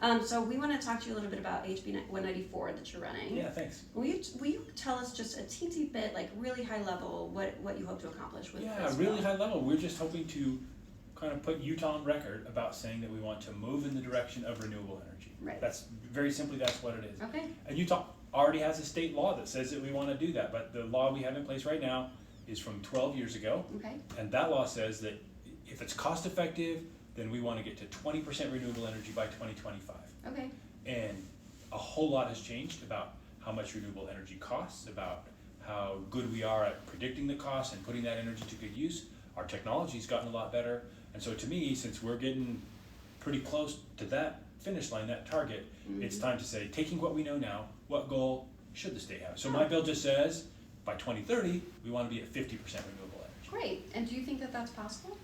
So we want to talk to you a little bit about HB 194 that you're running. Yeah, thanks. Will you tell us just a teensy bit, like really high level, what you hope to accomplish with Yeah, this? really high level. We're just hoping to kind of put Utah on record about saying that we want to move in the direction of renewable energy. Right. That's very simply, that's what it is. Okay. And Utah already has a state law that says that we want to do that, but the law we have in place right now is from 12 years ago. Okay. And that law says that if it's cost effective, then we want to get to 20% renewable energy by 2025. Okay. And a whole lot has changed about how much renewable energy costs, about how good we are at predicting the costs and putting that energy to good use. Our technology's gotten a lot better. And so to me, since we're getting pretty close to that finish line, that target, it's time to say, taking what we know now, what goal should the state have? So my bill just says, by 2030, we want to be at 50% renewable energy. Great. And do you think that that's possible?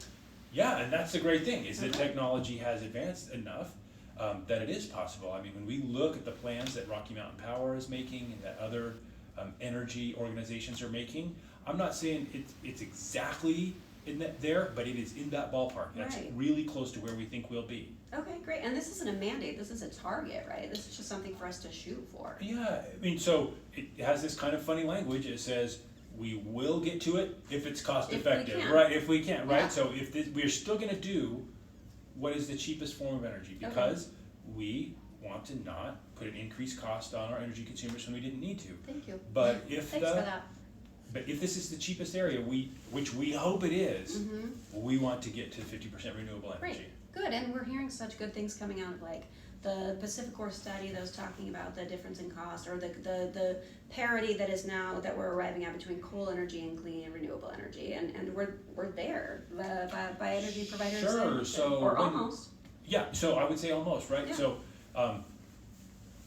Yeah, and that's the great thing, is that technology has advanced enough that it is possible. I mean, when we look at the plans that Rocky Mountain Power is making and that other energy organizations are making, I'm not saying it's exactly in there, but it is in that ballpark. That's really close to where we think we'll be. Okay, great. And this isn't a mandate, this is a target, right? This is just something for us to shoot for. Yeah, I mean, so it has this kind of funny language. It says, we will get to it if it's cost effective, right? If we can, right? So if we're still going to do what is the cheapest form of energy, because we want to not put an increased cost on our energy consumers when we didn't need to. Thank you. But if Thanks for that. But if this is the cheapest area, which we hope it is, we want to get to 50% renewable energy. Great, good. And we're hearing such good things coming out of like the Pacificor study that was talking about the difference in cost, or the parity that is now that we're arriving at between coal energy and clean and renewable energy, and we're there by energy providers. Sure. Or almost. Yeah. So I would say almost, right? Yeah. So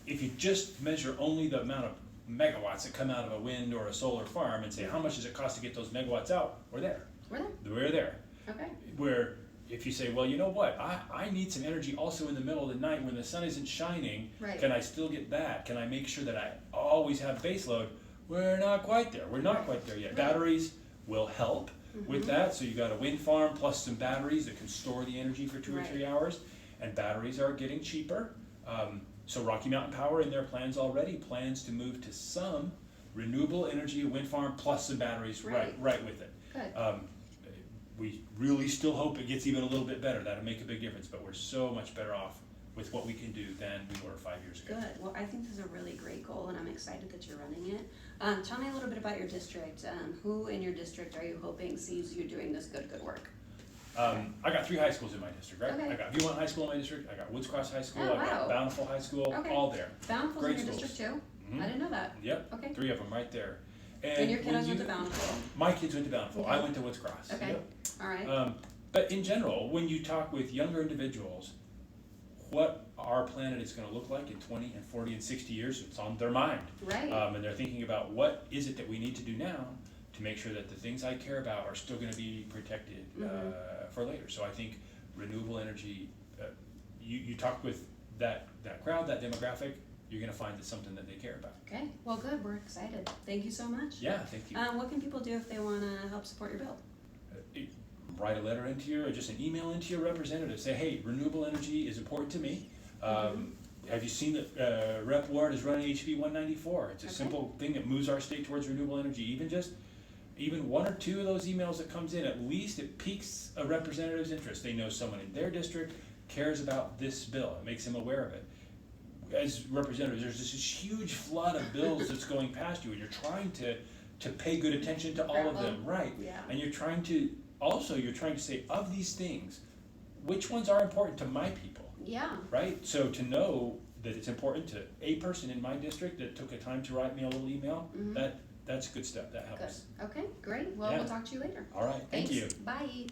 if you just measure only the amount of megawatts that come out of a wind or a solar farm and say how much does it cost to get those megawatts out, we're there. We're there. Okay. Where if you say, well, you know what, I need some energy also in the middle of the night when the sun isn't shining, can I still get that? Can I make sure that I always have base load? We're not quite there. We're not quite there yet. Batteries will help with that. So you got a wind farm plus some batteries that can store the energy for 2 or 3 hours, and batteries are getting cheaper. So Rocky Mountain Power in their plans already plans to move to some renewable energy wind farm plus some batteries right with it. Good. We really still hope it gets even a little bit better. That'll make a big difference, but we're so much better off with what we can do than we were 5 years ago. Good. Well, I think this is a really great goal, and I'm excited that you're running it. Tell me a little bit about your district. Who in your district are you hoping sees you doing this good work? I got 3 high schools in my district, right? Okay. I got Viewmont High School in my district, I got Woods Cross High School, Oh, I got wow. Bountiful High School, all there. Bountiful's Great in your schools. district too? I didn't know that. Yep, Okay. 3 of them right there. And your kiddos went to Bountiful? My kids went to Bountiful. Okay. I went to Woods Cross. Okay. Yep. All right. But in general, when you talk with younger individuals, what our planet is going to look like in 20 and 40 and 60 years, it's on their mind. Right. And they're thinking about what is it that we need to do now to make sure that the things I care about are still going to be protected for later. So I think renewable energy, you talk with that crowd, that demographic, you're going to find it's something that they care about. Okay. Well, good. We're excited. Thank you so much. Yeah, thank you. What can people do if they want to help support your bill? Write a letter into or just an email into your representative. Say, hey, renewable energy is important to me. Have you seen that Rep Ward is running HB 194? It's a simple thing that moves our state towards renewable energy. Even 1 or 2 of those emails that comes in, at least it piques a representative's interest. They know someone in their district cares about this bill. It makes them aware of it. As representatives, there's this huge flood of bills that's going past you, and you're trying to pay good attention to all of them, right? Yeah. And you're trying to say, of these things, which ones are important to my people? Yeah. Right? So to know that it's important to a person in my district that took a time to write me a little email, that's good stuff. That helps. Good. Okay, great. Well, we'll talk to you later. All right. Thank Thanks. you. Bye.